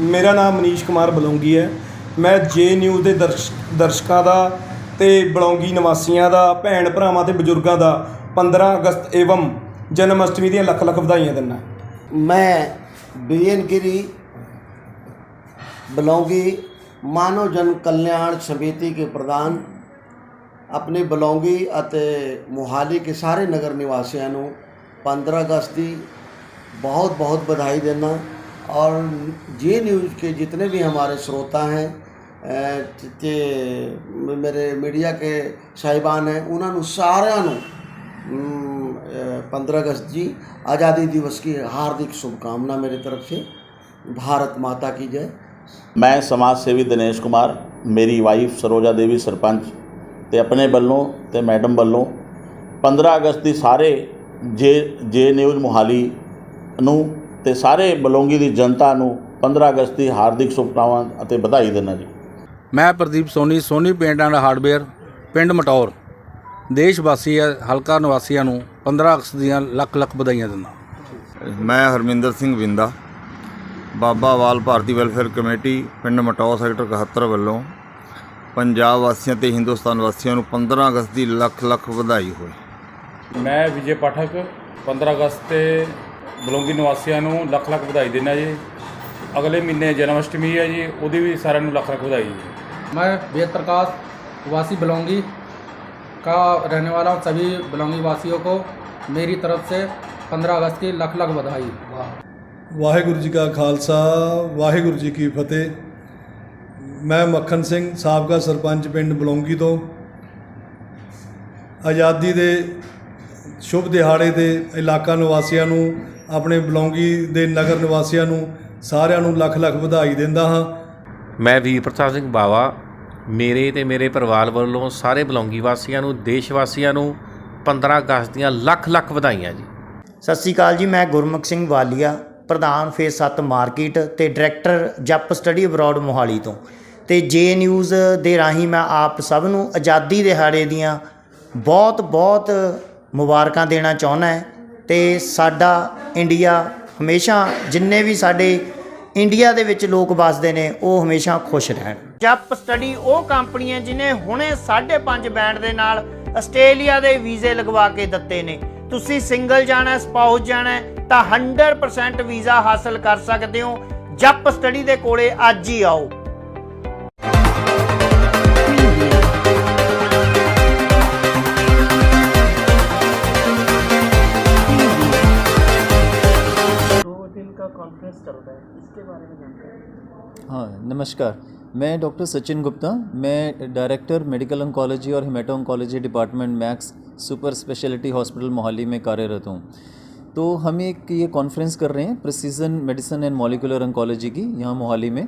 मेरा नाम मनीष कुमार बलौंगी है। मैं जे न्यूज़ ਦੇ ਦਰਸ਼ਕਾਂ ਦਾ ਤੇ ਬਲੌਂਗੀ ਨਿਵਾਸੀਆਂ ਦਾ ਭੈਣ ਭਰਾਵਾਂ ਤੇ ਬਜ਼ੁਰਗਾਂ ਦਾ 15 ਅਗਸਤ एवं जन्म अष्टमी ਦੀਆਂ ਲੱਖ ਲੱਖ ਵਧਾਈਆਂ ਦਿੰਦਾ। मैं बीएन गिरी बलौंगी मानव जन कल्याण समिति के प्रधान अपने बलौंगी ਅਤੇ मोहाली के सारे नगर निवासियों को 15 अगस्त की बहुत बहुत बधाई देना और जे न्यूज़ के जितने भी हमारे श्रोता हैं कि मेरे मीडिया के साहिबान हैं उन्होंने सारिਆਂ ਨੂੰ 15 अगस्त जी आज़ादी दिवस की हार्दिक शुभकामना मेरी तरफ से। भारत माता की जय। मैं समाज सेवी दिनेश कुमार, मेरी वाइफ सरोजा देवी सरपंच ते अपने ਵੱਲੋਂ ਤੇ मैडम ਵੱਲੋਂ 15 अगस्त की सारे जे न्यूज़ मोहाली ਨੂੰ ਤੇ ਸਾਰੇ ਬਲੌਂਗੀ ਦੀ ਜਨਤਾ ਨੂੰ 15 ਅਗਸਤ ਦੀ ਹਾਰਦਿਕ ਸ਼ੁਭਕਾਮਨਾਵਾਂ ਅਤੇ ਵਧਾਈ ਦਿੰਦਾ ਜੀ। ਮੈਂ Pradeep Soni paint and hardware ਪਿੰਡ ਮਟੌਰ ਦੇਸ਼ ਵਾਸੀ ਹਲਕਾ ਨਿਵਾਸੀਆਂ ਨੂੰ 15 ਅਗਸਤ ਦੀਆਂ ਲੱਖ ਲੱਖ ਵਧਾਈਆਂ ਦਿੰਦਾ। ਮੈਂ ਹਰਮਿੰਦਰ ਸਿੰਘ ਵਿੰਦਾ ਬਾਬਾ ਵਾਲ ਭਾਰਤੀ ਵੈਲਫੇਅਰ ਕਮੇਟੀ ਪਿੰਡ ਮਟੌਰ ਸੈਕਟਰ 71 ਵੱਲੋਂ ਪੰਜਾਬ ਵਾਸੀਆਂ ਤੇ ਹਿੰਦੁਸਤਾਨ ਵਾਸੀਆਂ ਨੂੰ 15 ਅਗਸਤ ਦੀ ਲੱਖ ਲੱਖ ਵਧਾਈ ਹੋਈ। ਮੈਂ ਵਿਜੇ ਪਾਠਕ 15 ਅਗਸਤ ਤੇ ਬਲੌਂਗੀ ਨਿਵਾਸੀਆਂ ਨੂੰ ਲੱਖ ਲੱਖ ਵਧਾਈ ਦਿੰਦਾ ਜੀ। ਅਗਲੇ ਮਹੀਨੇ ਜਨਮ ਅਸ਼ਟਮੀ ਹੈ ਜੀ, ਉਹਦੀ ਵੀ ਸਾਰਿਆਂ ਨੂੰ ਲੱਖ ਲੱਖ ਵਧਾਈ जी। मैं वेद प्रकाश वासी बलौंगी का रहने वाला हूँ। सभी बलौंगी वासियों को मेरी तरफ से 15 अगस्त की ਲੱਖ ਲੱਖ ਵਧਾਈ। ਵਾਹਿਗੁਰੂ ਜੀ ਕਾ ਖਾਲਸਾ ਵਾਹਿਗੁਰੂ ਜੀ ਕੀ ਫਤਿਹ। ਮੈਂ ਮੱਖਣ ਸਿੰਘ ਸਾਬਕਾ ਸਰਪੰਚ ਪਿੰਡ ਬਲੌਂਗੀ ਤੋਂ ਆਜ਼ਾਦੀ ਦੇ ਸ਼ੁਭ ਦਿਹਾੜੇ ਤੇ ਇਲਾਕਾ ਨਿਵਾਸੀਆਂ ਨੂੰ ਆਪਣੇ ਬਲੌਂਗੀ ਦੇ ਨਗਰ ਨਿਵਾਸੀਆਂ ਨੂੰ ਸਾਰਿਆਂ ਨੂੰ ਲੱਖ ਲੱਖ ਵਧਾਈ ਦਿੰਦਾ ਹਾਂ। ਮੈਂ ਵੀਰ ਪ੍ਰਤਾਪ ਸਿੰਘ ਬਾਵਾ ਮੇਰੇ ਤੇ ਮੇਰੇ ਪਰਿਵਾਰ ਵੱਲੋਂ ਸਾਰੇ ਬਲੌਂਗੀ ਵਾਸੀਆਂ ਨੂੰ ਦੇਸ਼ ਵਾਸੀਆਂ ਨੂੰ 15 ਅਗਸਤ ਦੀਆਂ ਲੱਖ ਲੱਖ ਵਧਾਈਆਂ ਜੀ। ਸਤਿ ਸ਼੍ਰੀ ਅਕਾਲ ਜੀ। ਮੈਂ ਗੁਰਮੁਖ ਸਿੰਘ ਵਾਲੀਆ, ਪ੍ਰਧਾਨ ਫੇਸ 7 ਮਾਰਕੀਟ ਤੇ ਡਾਇਰੈਕਟਰ ਜੱਪ ਸਟੱਡੀ ਅਬਰੋਡ ਮੋਹਾਲੀ ਤੋਂ। ਤੇ ਜੇ ਨਿਊਜ਼ ਦੇ ਰਾਹੀਂ ਮੈਂ ਆਪ ਸਭ ਨੂੰ ਆਜ਼ਾਦੀ ਦਿਹਾੜੇ ਦੀਆਂ ਬਹੁਤ ਬਹੁਤ ਮੁਬਾਰਕਾਂ ਦੇਣਾ ਚਾਹੁੰਦਾ ਹੈ। ਤੇ ਸਾਡਾ ਇੰਡੀਆ ਹਮੇਸ਼ਾ ਜਿੰਨੇ ਵੀ ਸਾਡੇ ਇੰਡੀਆ ਦੇ ਵਿੱਚ ਲੋਕ ਵੱਸਦੇ ਨੇ ਉਹ ਹਮੇਸ਼ਾ ਖੁਸ਼ ਰਹਿਣ। ਜੱਪ ਸਟੱਡੀ ਉਹ ਕੰਪਨੀ ਹੈ ਜਿਹਨੇ ਹੁਣੇ 5.5 ਬੈਂਡ ਦੇ ਨਾਲ ਆਸਟ੍ਰੇਲੀਆ ਦੇ ਵੀਜ਼ੇ ਲਗਵਾ ਕੇ ਦਿੱਤੇ ਨੇ। ਤੁਸੀਂ ਸਿੰਗਲ ਜਾਣਾ, ਸਪਾਊਸ ਜਾਣਾ ਤਾਂ 100% ਵੀਜ਼ਾ ਹਾਸਲ ਕਰ ਸਕਦੇ ਹੋ। ਜੱਪ ਸਟੱਡੀ ਦੇ ਕੋਲੇ ਅੱਜ ਹੀ ਆਓ। कॉन्फ्रेंस चल रहा है, इसके बारे में जानकारी। हाँ नमस्कार, मैं डॉक्टर सचिन गुप्ता, मैं डायरेक्टर मेडिकल ऑन्कोलॉजी और haemato oncology department max super speciality hospital Mohali में कार्यरत हूँ। तो हम एक ये कॉन्फ्रेंस कर रहे हैं precision medicine and molecular oncology की यहाँ मोहाली में।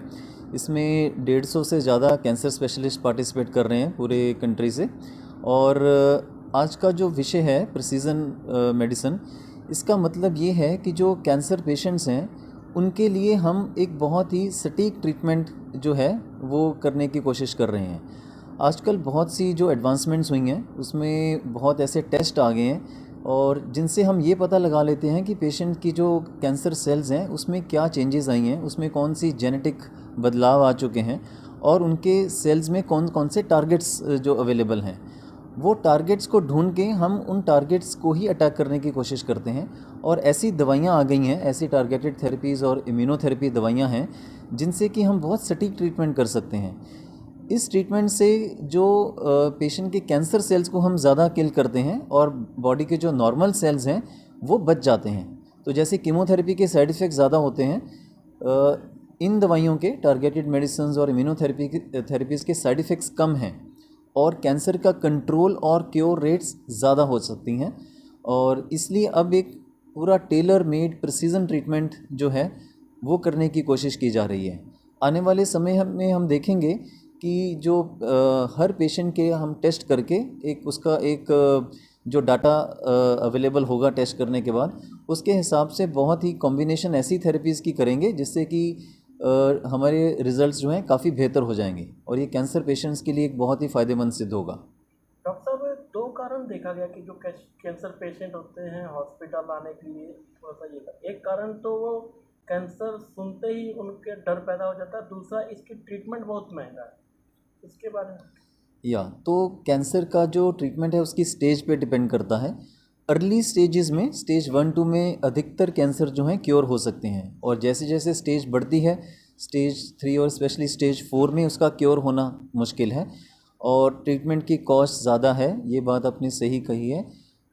इसमें 150 से ज़्यादा कैंसर स्पेशलिस्ट पार्टिसिपेट कर रहे हैं पूरे कंट्री से। और आज का जो विषय है प्रिसीजन मेडिसिन, इसका मतलब ये है कि जो कैंसर पेशेंट्स हैं उनके लिए हम एक बहुत ही सटीक ट्रीटमेंट जो है वो करने की कोशिश कर रहे हैं। आजकल बहुत सी जो एडवांसमेंट्स हुई हैं उसमें बहुत ऐसे टेस्ट आ गए हैं और जिनसे हम ये पता लगा लेते हैं कि पेशेंट की जो कैंसर सेल्स हैं उसमें क्या चेंजेस आई हैं, उसमें कौन सी जेनेटिक बदलाव आ चुके हैं और उनके सेल्स में कौन कौन से टारगेट्स जो अवेलेबल हैं। वो टारगेट्स को ढूंढ के हम उन टारगेट्स को ही अटैक करने की कोशिश करते हैं। और ऐसी दवाइयाँ आ गई हैं, ऐसी टारगेटेड थेरेपीज़ और इम्यूनोथेरेपी दवाइयाँ हैं जिनसे कि हम बहुत सटीक ट्रीटमेंट कर सकते हैं। इस ट्रीटमेंट से जो पेशेंट के कैंसर सेल्स को हम ज़्यादा किल करते हैं और बॉडी के जो नॉर्मल सेल्स हैं वो बच जाते हैं। तो जैसे कीमोथेरेपी के साइड इफ़ेक्ट ज़्यादा होते हैं, इन दवाइयों के टारगेटेड मेडिसिन और इम्यूनोथेरेपीज़ के साइड इफ़ेक्ट्स कम हैं और कैंसर का कंट्रोल और क्योर रेट्स ज़्यादा हो सकती हैं। और इसलिए अब एक पूरा टेलर मेड प्रिसीजन ट्रीटमेंट जो है वो करने की कोशिश की जा रही है। आने वाले समय में हम देखेंगे कि जो हर पेशेंट के हम टेस्ट करके उसका एक जो डाटा अवेलेबल होगा टेस्ट करने के बाद, उसके हिसाब से बहुत ही कॉम्बिनेशन ऐसी थेरेपीज़ की करेंगे जिससे कि हमारे रिज़ल्ट्स जो हैं काफ़ी बेहतर हो जाएंगे और ये कैंसर पेशेंट्स के लिए एक बहुत ही फ़ायदेमंद सिद्ध होगा। डॉक्टर साहब, 2 कारण देखा गया कि जो कैंसर पेशेंट होते हैं हॉस्पिटल आने के लिए थोड़ा सा ये एक कारण तो वो कैंसर सुनते ही उनके डर पैदा हो जाता है, दूसरा इसकी ट्रीटमेंट बहुत महंगा है, इसके बारे में। तो कैंसर का जो ट्रीटमेंट है उसकी स्टेज पे डिपेंड करता है। अर्ली स्टेजेस में, स्टेज 1-2 में अधिकतर कैंसर जो हैं क्योर हो सकते हैं, और जैसे जैसे स्टेज बढ़ती है, स्टेज 3 और स्पेशली स्टेज 4 में उसका क्योर होना मुश्किल है और ट्रीटमेंट की कॉस्ट ज़्यादा है, ये बात आपने सही कही है।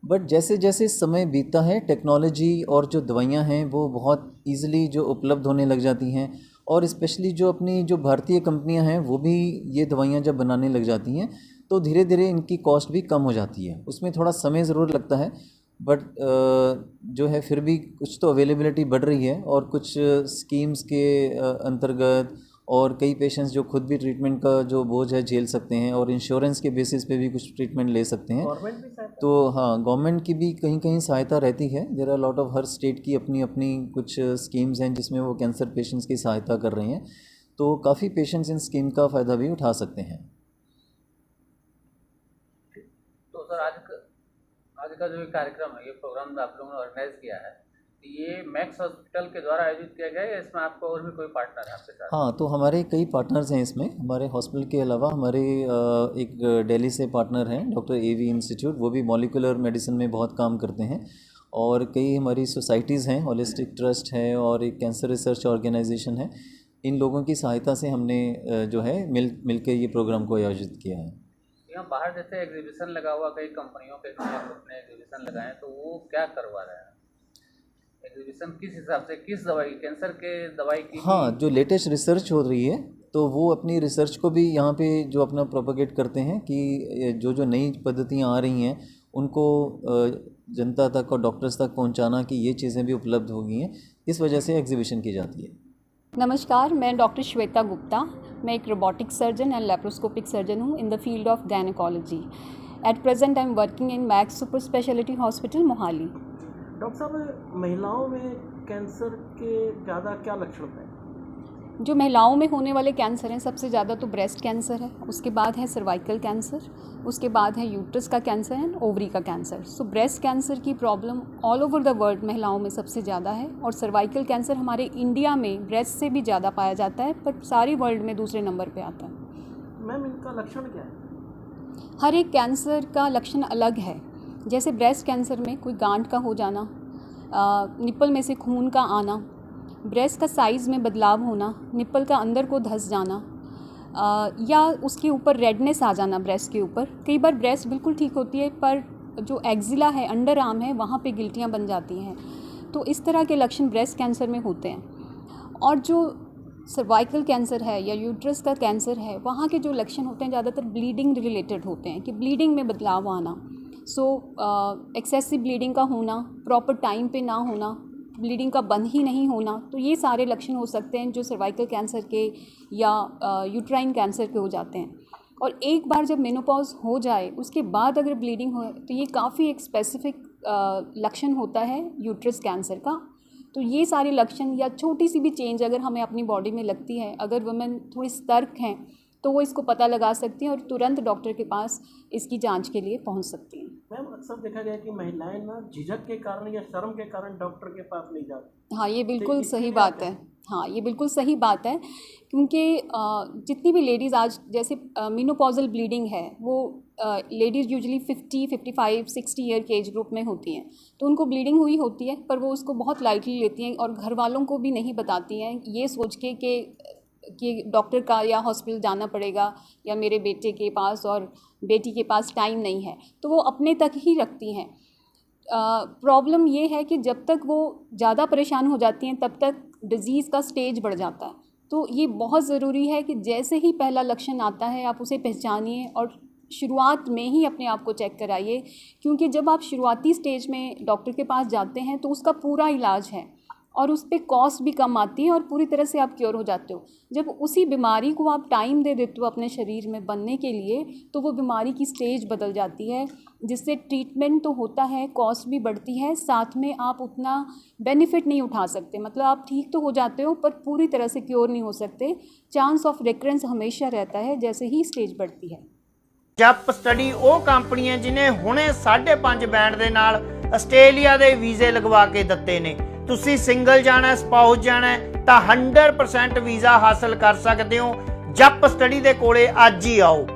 बट जैसे जैसे समय बीतता है, टेक्नोलॉजी और जो दवाइयाँ हैं वो बहुत ईज़िली जो उपलब्ध होने लग जाती हैं, और स्पेशली जो अपनी जो भारतीय कंपनियां हैं वो भी ये दवाइयां जब बनाने लग जाती हैं तो धीरे धीरे इनकी कॉस्ट भी कम हो जाती है। उसमें थोड़ा समय ज़रूर लगता है, बट जो है फिर भी कुछ तो अवेलेबिलिटी बढ़ रही है, और कुछ स्कीम्स के अंतर्गत और कई पेशेंट्स जो खुद भी ट्रीटमेंट का जो बोझ है झेल सकते हैं, और इंश्योरेंस के बेसिस पे भी कुछ ट्रीटमेंट ले सकते हैं। तो हाँ, गवर्नमेंट की भी कहीं कहीं सहायता रहती है। देयर आर लॉट ऑफ, हर स्टेट की अपनी अपनी कुछ स्कीम्स हैं जिसमें वो कैंसर पेशेंट्स की सहायता कर रही हैं, तो काफ़ी पेशेंट्स इन स्कीम का फ़ायदा भी उठा सकते हैं। तो सर आज का जो कार्यक्रम है, ये प्रोग्राम आप लोगों ने ऑर्गेनाइज किया है, ये मैक्स हॉस्पिटल के द्वारा आयोजित किया गया है, इसमें आपको और भी कोई पार्टनर है आपके साथ? हाँ, तो हमारे कई पार्टनर्स हैं इसमें। हमारे हॉस्पिटल के अलावा हमारे एक दिल्ली से पार्टनर हैं, डॉक्टर AV इंस्टीट्यूट, वो भी मॉलिकुलर मेडिसिन में बहुत काम करते हैं, और कई हमारी सोसाइटीज़ हैं, होलिस्टिक ट्रस्ट है और एक कैंसर रिसर्च ऑर्गेनाइजेशन है। इन लोगों की सहायता से हमने जो है मिल के ये प्रोग्राम को आयोजित किया है। यहाँ बाहर जैसे एग्जीबिशन लगा हुआ, कई कंपनियों के अपने एग्जीबिशन लगाए, तो वो क्या करवा रहे हैं एग्जीबिशन? किस हिसाब से, किस दवाई, कैंसर के दवाई की? हाँ, जो लेटेस्ट रिसर्च हो रही है तो वो अपनी रिसर्च को भी यहाँ पे जो अपना प्रोपेगेट करते हैं कि जो जो नई पद्धतियाँ आ रही हैं उनको जनता तक और डॉक्टर्स तक पहुँचाना कि ये चीज़ें भी उपलब्ध हो गई हैं, इस वजह से एग्जीबिशन की जाती है। नमस्कार, मैं डॉक्टर श्वेता गुप्ता, मैं एक robotic surgeon and laparoscopic surgeon हूँ in the field of gynaecology. At present I am working in Max super speciality hospital Mohali. Doctor साहब, महिलाओं में कैंसर के ज़्यादा क्या लक्षण हैं? जो महिलाओं में होने वाले कैंसर हैं, सबसे ज़्यादा तो ब्रेस्ट कैंसर है, उसके बाद है सर्वाइकल कैंसर, उसके बाद है यूट्रस का कैंसर एंड ओवरी का कैंसर। सो ब्रेस्ट कैंसर की problem all over the world महिलाओं में सबसे ज़्यादा है, और सर्वाइकल कैंसर हमारे इंडिया में ब्रेस्ट से भी ज़्यादा पाया जाता है, बट सारी वर्ल्ड में दूसरे नंबर पर आता है। मैम, इनका लक्षण क्या है? हर एक कैंसर का लक्षण अलग है। जैसे ब्रेस्ट कैंसर में कोई गांठ का हो जाना, निप्पल में से खून का आना, ब्रेस्ट का साइज़ में बदलाव होना, निप्पल का अंदर को धंस जाना, या उसके ऊपर रेडनेस आ जाना ब्रेस्ट के ऊपर। कई बार ब्रेस्ट बिल्कुल ठीक होती है पर जो एक्जिला है, अंडर आर्म है, वहाँ पे गिल्टियाँ बन जाती हैं। तो इस तरह के लक्षण ब्रेस्ट कैंसर में होते हैं। और जो सर्वाइकल कैंसर है या यूट्रस का कैंसर है, वहाँ के जो लक्षण होते हैं ज़्यादातर ब्लीडिंग रिलेटेड होते हैं, कि ब्लीडिंग में बदलाव आना, एक्सेसिव ब्लीडिंग का होना, प्रॉपर टाइम पे ना होना, ब्लीडिंग का बंद ही नहीं होना। तो ये सारे लक्षण हो सकते हैं जो सर्वाइकल कैंसर के या यूट्राइन कैंसर के हो जाते हैं। और एक बार जब मेनोपॉज हो जाए उसके बाद अगर ब्लीडिंग हो तो ये काफ़ी एक स्पेसिफिक लक्षण होता है यूट्रस कैंसर का। तो ये सारे लक्षण या छोटी सी भी चेंज अगर हमें अपनी बॉडी में लगती है, अगर वुमेन थोड़ी सतर्क हैं तो वो इसको पता लगा सकती हैं और तुरंत डॉक्टर के पास इसकी जांच के लिए पहुंच सकती हैं। मैम, अक्सर देखा गया कि महिलाएं ना झिझक के कारण या शर्म के कारण डॉक्टर के पास नहीं जाती। हाँ, ये बिल्कुल सही बात है। हाँ, ये बिल्कुल सही बात है, क्योंकि जितनी भी लेडीज़ आज जैसे मेनोपॉजल ब्लीडिंग है, वो लेडीज़ यूजुअली 50, 55, 60 ईयर के एज ग्रुप में होती हैं, तो उनको ब्लीडिंग हुई होती है पर वो उसको बहुत लाइटली लेती हैं और घर वालों को भी नहीं बताती हैं, ये सोच के कि डॉक्टर का या हॉस्पिटल जाना पड़ेगा या मेरे बेटे के पास और बेटी के पास टाइम नहीं है, तो वो अपने तक ही रखती हैं। प्रॉब्लम ये है कि जब तक वो ज़्यादा परेशान हो जाती हैं तब तक डिज़ीज़ का स्टेज बढ़ जाता है। तो ये बहुत ज़रूरी है कि जैसे ही पहला लक्षण आता है आप उसे पहचानिए और शुरुआत में ही अपने आप को चेक कराइए, क्योंकि जब आप शुरुआती स्टेज में डॉक्टर के पास जाते हैं तो उसका पूरा इलाज है और उस पर कॉस्ट भी कम आती है और पूरी तरह से आप क्योर हो जाते हो। जब उसी बीमारी को आप टाइम दे देते हो अपने शरीर में बनने के लिए, तो वो बीमारी की स्टेज बदल जाती है, जिससे ट्रीटमेंट तो होता है, कॉस्ट भी बढ़ती है, साथ में आप उतना बेनिफिट नहीं उठा सकते। मतलब आप ठीक तो हो जाते हो पर पूरी तरह से क्योर नहीं हो सकते। चांस ऑफ रिकरेंस हमेशा रहता है जैसे ही स्टेज बढ़ती है। जप स्टडी ਉਹ ਕੰਪਨੀਆਂ ਜਿਨੇ ਹੁਣੇ 5.5 ਬੈਂਡ ਦੇ ਨਾਲ ਆਸਟ੍ਰੇਲੀਆ ਦੇ ਵੀਜ਼ੇ ਲਗਵਾ ਕੇ ਦਿੱਤੇ ਨੇ। ਤੁਸੀਂ ਸਿੰਗਲ ਜਾਣਾ, ਸਪਾਊਸ ਜਾਣਾ ਤਾਂ 100% ਵੀਜ਼ਾ ਹਾਸਲ ਕਰ ਸਕਦੇ ਹੋ। ਜਪ ਸਟੱਡੀ ਦੇ ਕੋਲੇ ਅੱਜ ਹੀ ਆਓ।